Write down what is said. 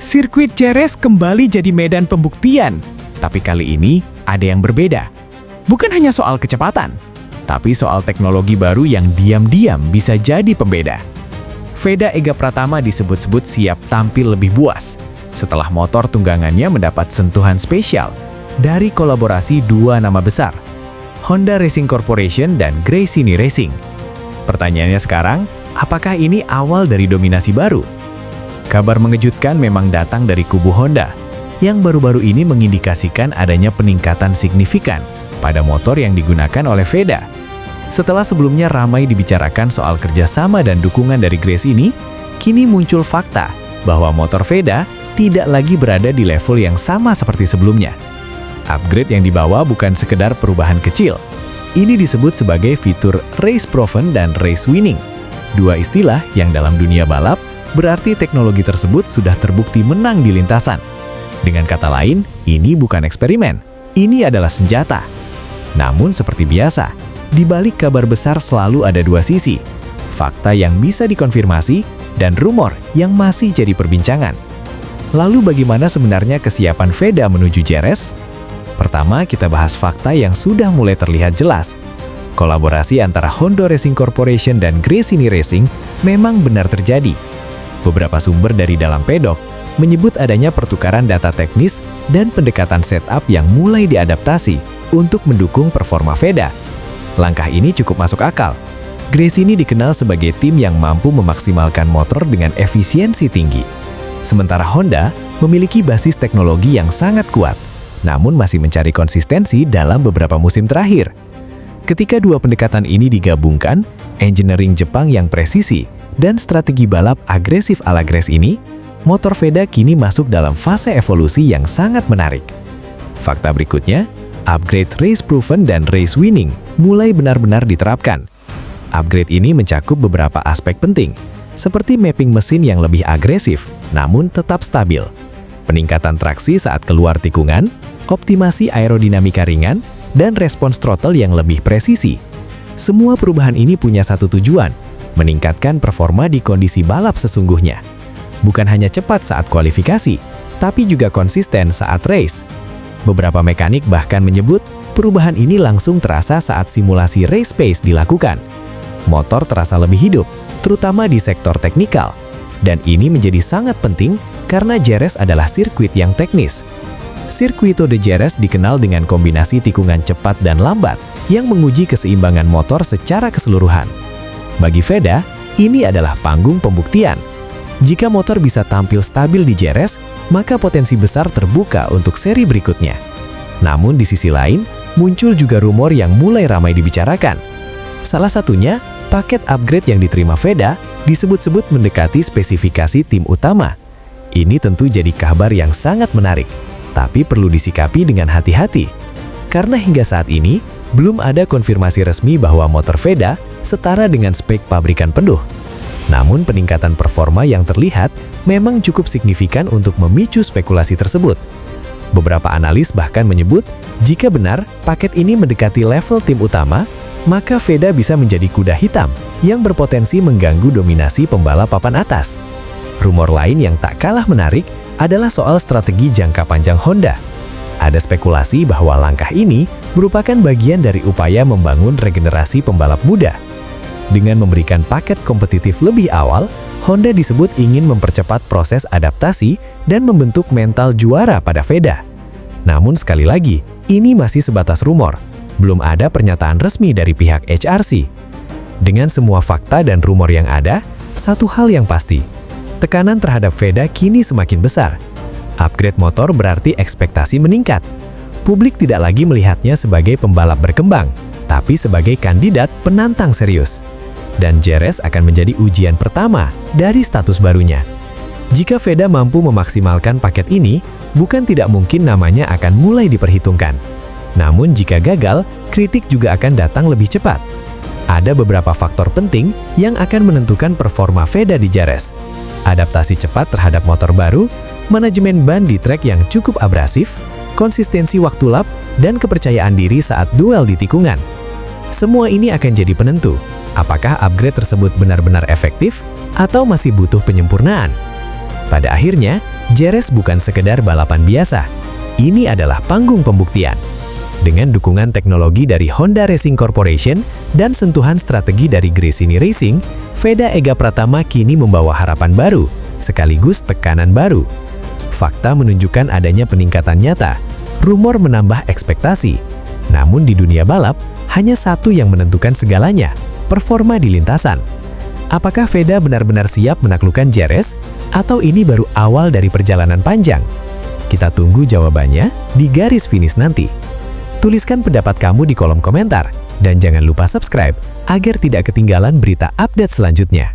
Sirkuit Jerez kembali jadi medan pembuktian, tapi kali ini ada yang berbeda. Bukan hanya soal kecepatan, tapi soal teknologi baru yang diam-diam bisa jadi pembeda. Veda Ega Pratama disebut-sebut siap tampil lebih buas setelah motor tunggangannya mendapat sentuhan spesial dari kolaborasi dua nama besar, Honda Racing Corporation dan Gresini Racing. Pertanyaannya sekarang, apakah ini awal dari dominasi baru? Kabar mengejutkan memang datang dari kubu Honda, yang baru-baru ini mengindikasikan adanya peningkatan signifikan pada motor yang digunakan oleh Veda. Setelah sebelumnya ramai dibicarakan soal kerjasama dan dukungan dari Gresini, kini muncul fakta bahwa motor Veda tidak lagi berada di level yang sama seperti sebelumnya. Upgrade yang dibawa bukan sekedar perubahan kecil. Ini disebut sebagai fitur Race Proven dan Race Winning. Dua istilah yang dalam dunia balap berarti teknologi tersebut sudah terbukti menang di lintasan. Dengan kata lain, ini bukan eksperimen, ini adalah senjata. Namun seperti biasa, di balik kabar besar selalu ada dua sisi, fakta yang bisa dikonfirmasi dan rumor yang masih jadi perbincangan. Lalu bagaimana sebenarnya kesiapan Veda menuju Jerez? Pertama, kita bahas fakta yang sudah mulai terlihat jelas. Kolaborasi antara Honda Racing Corporation dan Gresini Racing memang benar terjadi. Beberapa sumber dari dalam pedok menyebut adanya pertukaran data teknis dan pendekatan setup yang mulai diadaptasi untuk mendukung performa Veda. Langkah ini cukup masuk akal. Gresini dikenal sebagai tim yang mampu memaksimalkan motor dengan efisiensi tinggi. Sementara Honda memiliki basis teknologi yang sangat kuat, namun masih mencari konsistensi dalam beberapa musim terakhir. Ketika dua pendekatan ini digabungkan, engineering Jepang yang presisi dan strategi balap agresif ala Gresini, motor Veda kini masuk dalam fase evolusi yang sangat menarik. Fakta berikutnya, upgrade Race Proven dan Race Winning mulai benar-benar diterapkan. Upgrade ini mencakup beberapa aspek penting, seperti mapping mesin yang lebih agresif namun tetap stabil, peningkatan traksi saat keluar tikungan, optimasi aerodinamika ringan, dan respons throttle yang lebih presisi. Semua perubahan ini punya satu tujuan, meningkatkan performa di kondisi balap sesungguhnya. Bukan hanya cepat saat kualifikasi, tapi juga konsisten saat race. Beberapa mekanik bahkan menyebut perubahan ini langsung terasa saat simulasi race pace dilakukan. Motor terasa lebih hidup, terutama di sektor teknikal. Dan ini menjadi sangat penting karena Jerez adalah sirkuit yang teknis. Circuito de Jerez dikenal dengan kombinasi tikungan cepat dan lambat yang menguji keseimbangan motor secara keseluruhan. Bagi Veda, ini adalah panggung pembuktian. Jika motor bisa tampil stabil di Jerez, maka potensi besar terbuka untuk seri berikutnya. Namun di sisi lain, muncul juga rumor yang mulai ramai dibicarakan. Salah satunya, paket upgrade yang diterima Veda disebut-sebut mendekati spesifikasi tim utama. Ini tentu jadi kabar yang sangat menarik, tapi perlu disikapi dengan hati-hati. Karena hingga saat ini, belum ada konfirmasi resmi bahwa motor Veda setara dengan spek pabrikan penuh. Namun peningkatan performa yang terlihat memang cukup signifikan untuk memicu spekulasi tersebut. Beberapa analis bahkan menyebut, jika benar paket ini mendekati level tim utama, maka Veda bisa menjadi kuda hitam yang berpotensi mengganggu dominasi pembalap papan atas. Rumor lain yang tak kalah menarik adalah soal strategi jangka panjang Honda. Ada spekulasi bahwa langkah ini merupakan bagian dari upaya membangun regenerasi pembalap muda. Dengan memberikan paket kompetitif lebih awal, Honda disebut ingin mempercepat proses adaptasi dan membentuk mental juara pada Veda. Namun sekali lagi, ini masih sebatas rumor. Belum ada pernyataan resmi dari pihak HRC. Dengan semua fakta dan rumor yang ada, satu hal yang pasti, tekanan terhadap Veda kini semakin besar. Upgrade motor berarti ekspektasi meningkat. Publik tidak lagi melihatnya sebagai pembalap berkembang, tapi sebagai kandidat penantang serius. Dan Jerez akan menjadi ujian pertama dari status barunya. Jika Veda mampu memaksimalkan paket ini, bukan tidak mungkin namanya akan mulai diperhitungkan. Namun jika gagal, kritik juga akan datang lebih cepat. Ada beberapa faktor penting yang akan menentukan performa Veda di Jerez. Adaptasi cepat terhadap motor baru, manajemen ban di trek yang cukup abrasif, konsistensi waktu lap, dan kepercayaan diri saat duel di tikungan. Semua ini akan jadi penentu, apakah upgrade tersebut benar-benar efektif atau masih butuh penyempurnaan. Pada akhirnya, Jerez bukan sekedar balapan biasa. Ini adalah panggung pembuktian. Dengan dukungan teknologi dari Honda Racing Corporation dan sentuhan strategi dari Gresini Racing, Veda Ega Pratama kini membawa harapan baru, sekaligus tekanan baru. Fakta menunjukkan adanya peningkatan nyata, rumor menambah ekspektasi. Namun di dunia balap, hanya satu yang menentukan segalanya, performa di lintasan. Apakah Veda benar-benar siap menaklukkan Jerez, atau ini baru awal dari perjalanan panjang? Kita tunggu jawabannya di garis finish nanti. Tuliskan pendapat kamu di kolom komentar, dan jangan lupa subscribe agar tidak ketinggalan berita update selanjutnya.